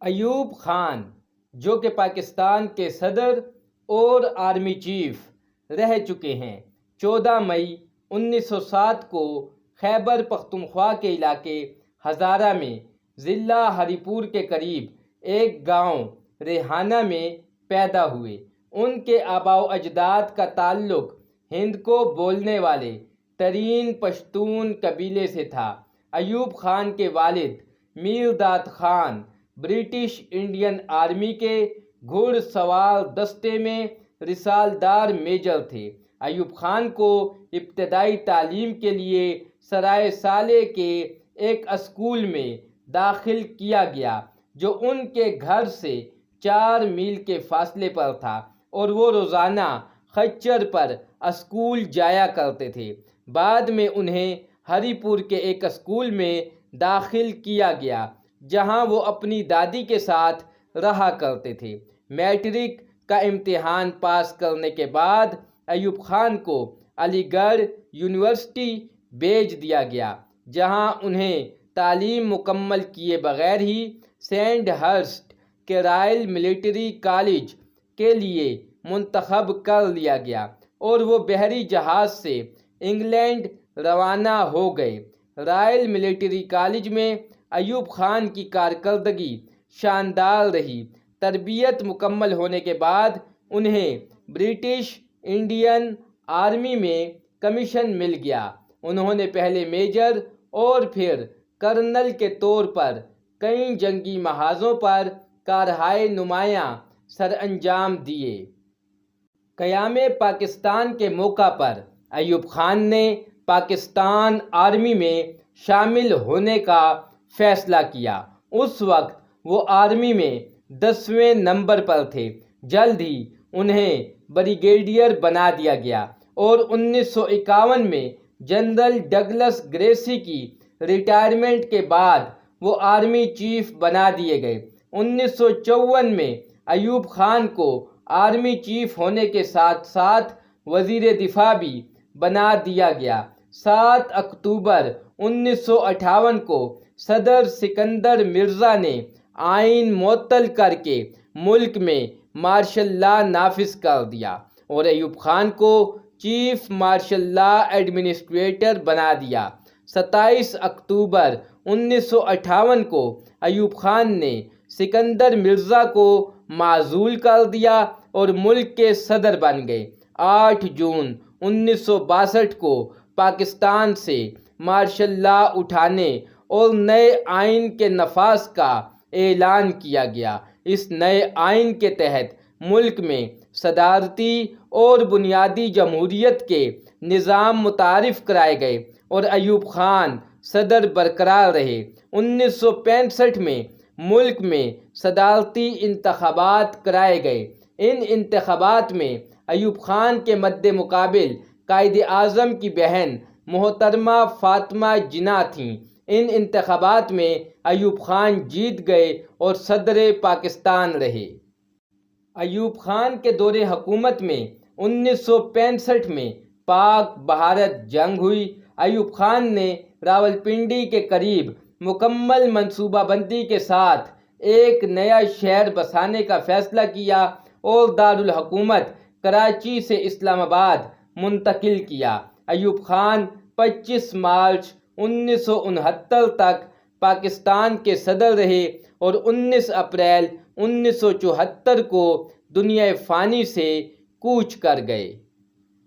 ایوب خان جو کہ پاکستان کے صدر اور آرمی چیف رہ چکے ہیں، 14 مئی 1907 کو خیبر پختونخوا کے علاقے ہزارہ میں ضلع ہری پور کے قریب ایک گاؤں ریحانہ میں پیدا ہوئے۔ ان کے آباء و اجداد کا تعلق ہند کو بولنے والے ترین پشتون قبیلے سے تھا۔ ایوب خان کے والد میر Dad Khan British Indian army کے گھڑ سوار دستے میں رسالدار میجر تھے۔ ایوب خان کو ابتدائی تعلیم کے لیے سرائے سالے کے ایک اسکول میں داخل کیا گیا جو ان کے گھر سے 4 میل کے فاصلے پر تھا، اور وہ روزانہ خچر پر اسکول جایا کرتے تھے۔ بعد میں انہیں ہری پور کے ایک اسکول میں داخل کیا گیا جہاں وہ اپنی دادی کے ساتھ رہا کرتے تھے۔ میٹرک کا امتحان پاس کرنے کے بعد ایوب خان کو علی گڑھ یونیورسٹی بھیج دیا گیا، جہاں انہیں تعلیم مکمل کیے بغیر ہی سینڈ ہرسٹ کے رائل ملٹری کالج کے لیے منتخب کر لیا گیا، اور وہ بحری جہاز سے انگلینڈ روانہ ہو گئے۔ رائل ملٹری کالج میں ایوب خان کی کارکردگی شاندار رہی۔ تربیت مکمل ہونے کے بعد انہیں برٹش انڈین آرمی میں کمیشن مل گیا۔ انہوں نے پہلے میجر اور پھر کرنل کے طور پر کئی جنگی محاذوں پر کارہائے نمایاں سر انجام دیے۔ قیام پاکستان کے موقع پر ایوب خان نے پاکستان آرمی میں شامل ہونے کا فیصلہ کیا۔ اس وقت وہ آرمی میں 10ویں نمبر پر تھے۔ جلد ہی انہیں بریگیڈیئر بنا دیا گیا، اور 1951 میں جنرل ڈگلس گریسی کی ریٹائرمنٹ کے بعد وہ آرمی چیف بنا دیے گئے۔ 1954 میں ایوب خان کو آرمی چیف ہونے کے ساتھ ساتھ وزیر دفاع بھی بنا دیا گیا۔ 7 اکتوبر 1958 کو صدر سکندر مرزا نے آئین معطل کر کے ملک میں مارشل لا نافذ کر دیا اور ایوب خان کو چیف مارشل لا ایڈمنسٹریٹر بنا دیا۔ 27 اکتوبر 1958 کو ایوب خان نے سکندر مرزا کو معزول کر دیا اور ملک کے صدر بن گئے۔ 8 جون 1962 کو پاکستان سے مارشل لا اٹھانے اور نئے آئین کے نفاذ کا اعلان کیا گیا۔ اس نئے آئین کے تحت ملک میں صدارتی اور بنیادی جمہوریت کے نظام متعارف کرائے گئے اور ایوب خان صدر برقرار رہے۔ 1965 میں ملک میں صدارتی انتخابات کرائے گئے۔ ان انتخابات میں ایوب خان کے مد مقابل قائد اعظم کی بہن محترمہ فاطمہ جناح تھیں۔ ان انتخابات میں ایوب خان جیت گئے اور صدر پاکستان رہے۔ ایوب خان کے دور حکومت میں 1965 میں پاک بھارت جنگ ہوئی۔ ایوب خان نے راولپنڈی کے قریب مکمل منصوبہ بندی کے ساتھ ایک نیا شہر بسانے کا فیصلہ کیا اور دارالحکومت کراچی سے اسلام آباد منتقل کیا۔ ایوب خان 25 مارچ 1969 تک پاکستان کے صدر رہے اور 19 اپریل 1974 کو دنیا فانی سے کوچ کر گئے۔